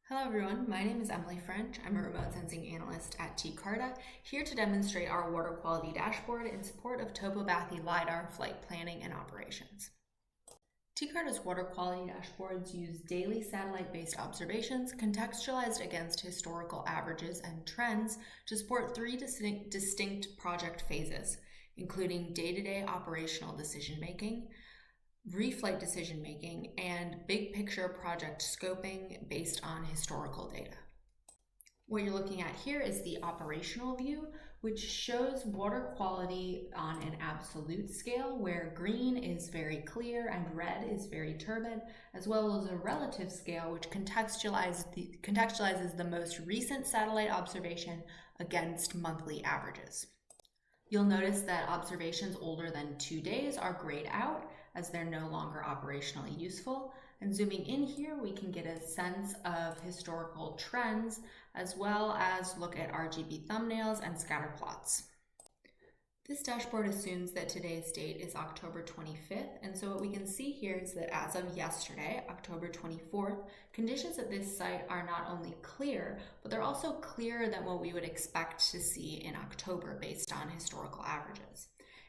Hello everyone, my name is Emily French. I'm a remote sensing analyst at TCarta, here to demonstrate our water quality dashboard in support of Topobathy LiDAR flight planning and operations. TCarta's water quality dashboards use daily satellite-based observations contextualized against historical averages and trends to support three distinct project phases, including day-to-day operational decision-making, reflight decision-making, and big picture project scoping based on historical data. What you're looking at here is the operational view, which shows water quality on an absolute scale, where green is very clear and red is very turbid, as well as a relative scale, which contextualizes the most recent satellite observation against monthly averages. You'll notice that observations older than 2 days are grayed out as they're no longer operationally useful. And zooming in here, we can get a sense of historical trends, as well as look at RGB thumbnails and scatter plots. This dashboard assumes that today's date is October 25th, and so what we can see here is that as of yesterday, October 24th, conditions at this site are not only clear, but they're also clearer than what we would expect to see in October based on historical averages.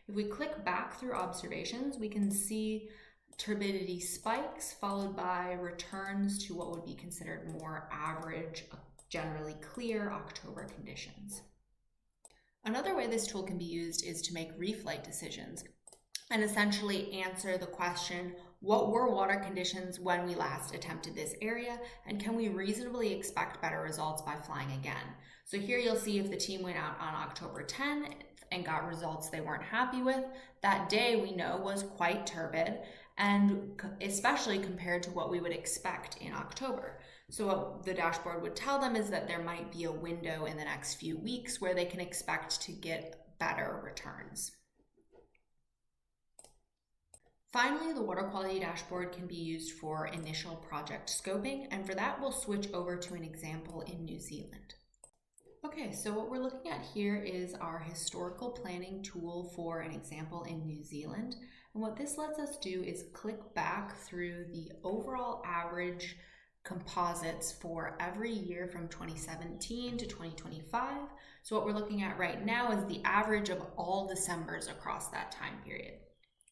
If we click back through observations, we can see turbidity spikes followed by returns to what would be considered more average, generally clear October conditions. Another way this tool can be used is to make reflight decisions and essentially answer the question, what were water conditions when we last attempted this area, and can we reasonably expect better results by flying again? So here you'll see if the team went out on October 10th and got results they weren't happy with, that day we know was quite turbid, and especially compared to what we would expect in October. So what the dashboard would tell them is that there might be a window in the next few weeks where they can expect to get better returns. Finally, the water quality dashboard can be used for initial project scoping, and for that we'll switch over to an example in New Zealand. Okay, so what we're looking at here is our historical planning tool for an example in New Zealand. And what this lets us do is click back through the overall average composites for every year from 2017 to 2025. So what we're looking at right now is the average of all Decembers across that time period.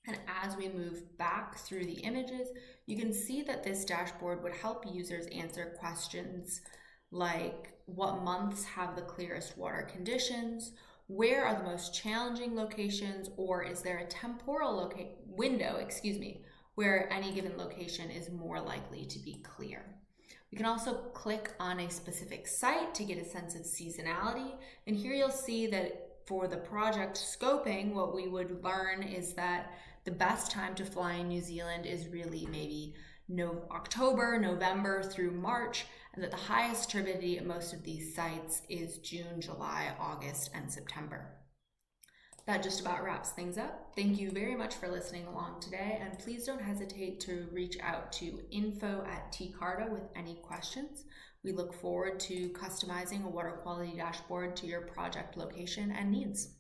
And as we move back through the images, you can see that this dashboard would help users answer questions like what months have the clearest water conditions, where are the most challenging locations, or is there a temporal window, where any given location is more likely to be clear. We can also click on a specific site to get a sense of seasonality, and here you'll see that for the project scoping, what we would learn is that the best time to fly in New Zealand is really maybe October, November through March, and that the highest turbidity at most of these sites is June, July, August, and September. That just about wraps things up. Thank you very much for listening along today, and please don't hesitate to reach out to info@TCarta with any questions. We look forward to customizing a water quality dashboard to your project location and needs.